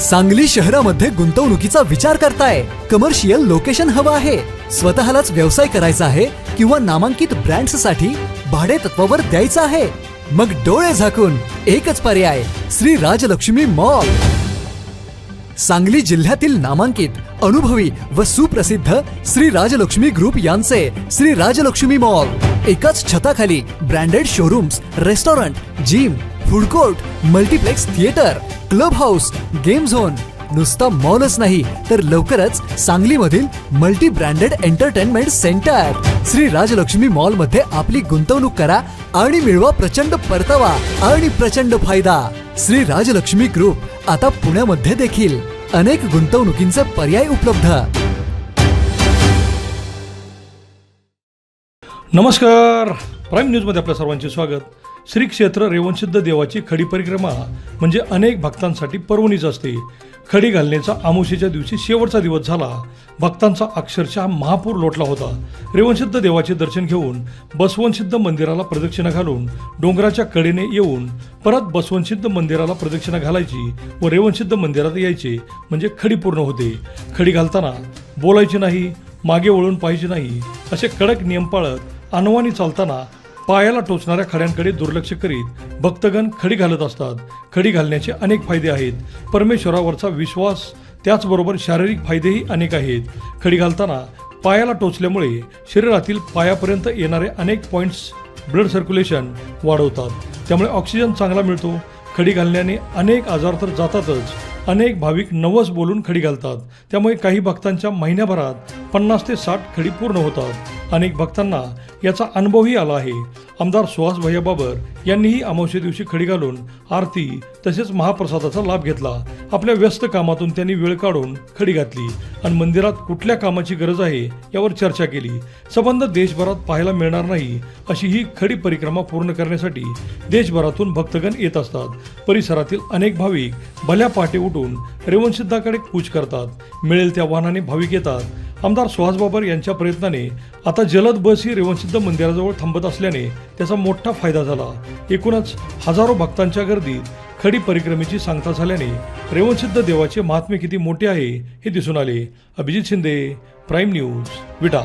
सांगली शहरामध्ये गुंतवणुकीचा विचार करताय? कमर्शियल लोकेशन हवं आहे, स्वतःलाच व्यवसाय करायचा आहे किंवा नामांकित ब्रँड्ससाठी भाडे तत्वावर द्यायचं आहे? मग डोळे झाकून एकच पर्याय, श्री राजलक्ष्मी मॉल. सांगली जिल्ह्यातील नामांकित, अनुभवी व सुप्रसिद्ध श्री राजलक्ष्मी ग्रुप यांचे श्री राजलक्ष्मी मॉल. एकाच छताखाली branded showrooms, restaurant, gym, food court, multiplex theatre, club house, game zone. नुसता मॉलच नाही तर लवकरच सांगलीमधील multi branded entertainment centre. Shri Rajlakshmi mall मध्ये आपली गुंतवणूक करा आणि मिळवा प्रचंड परतावा आणि प्रचंड फायदा. श्री राजलक्ष्मी ग्रुप आता पुण्यामध्ये देखील. अनेक गुंतवणुकींचे पर्याय उपलब्ध. नमस्कार, प्राईम न्यूजमध्ये आपल्या सर्वांचे स्वागत. श्री क्षेत्र रेवणसिद्ध देवाची खडी परिक्रमा म्हणजे अनेक भक्तांसाठी पर्वणीच असते. खडी घालण्याचा अमावस्येच्या दिवशी शेवटचा दिवस झाला. भक्तांचा अक्षरशः महापूर लोटला होता. रेवणसिद्ध देवाचे दर्शन घेऊन बसवनसिद्ध मंदिराला प्रदक्षिणा घालून डोंगराच्या कडेने येऊन परत बसवनसिद्ध मंदिराला प्रदक्षिणा घालायची व रेवणसिद्ध मंदिरात यायचे म्हणजे खडी पूर्ण होते. खडी घालताना बोलायचे नाही, मागे वळून पाहायचे नाही असे कडक नियम पाळत अनवाणी चालताना पायाला टोचणाऱ्या खड्यांकडे दुर्लक्ष करीत भक्तगण खडी घालत असतात. खडी घालण्याचे अनेक फायदे आहेत. परमेश्वरावरचा विश्वास, त्याचबरोबर शारीरिक फायदेही अनेक आहेत. खडी घालताना पायाला टोचल्यामुळे शरीरातील पायापर्यंत येणारे अनेक पॉईंट्स ब्लड सर्क्युलेशन वाढवतात, त्यामुळे ऑक्सिजन चांगला मिळतो. खडी घालण्याने अनेक आजार तर जातातच, अनेक भाविक नवस बोलून खडी घालतात. त्यामुळे काही भक्तांच्या महिन्याभरात 50 ते 60 खडी पूर्ण होतात. अनेक भक्तांना याचा अनुभवही आला आहे. आमदार सुहास भैया बाबर यांनीही अमावस्ये दिवशी खडी घालून आरती तसेच महाप्रसादाचा लाभ घेतला. आपल्या व्यस्त कामातून त्यांनी वेळ काढून खडी घातली आणि मंदिरात कुठल्या कामाची गरज आहे यावर चर्चा केली. संबंध देशभरात पाहायला मिळणार नाही अशी ही खडी परिक्रमा पूर्ण करण्यासाठी देशभरातून भक्तगण येत असतात. परिसरातील अनेक भाविक भल्या पहाटे उठून रेवणसिद्धाकडे कूच करतात. मिळेल त्या वाहनाने भाविक येतात. आमदार सुहास बाबर यांच्या प्रयत्नाने आता जलद बस ही रेवणसिद्ध मंदिराजवळ थांबत असल्याने त्याचा मोठा फायदा झाला. एकूणच हजारो भक्तांच्या गर्दीत खडी परिक्रमेची सांगता झाल्याने रेवणसिद्ध देवाचे महात्म्य किती मोठे आहे हे दिसून आले. अभिजित शिंदे, प्राईम न्यूज, विटा.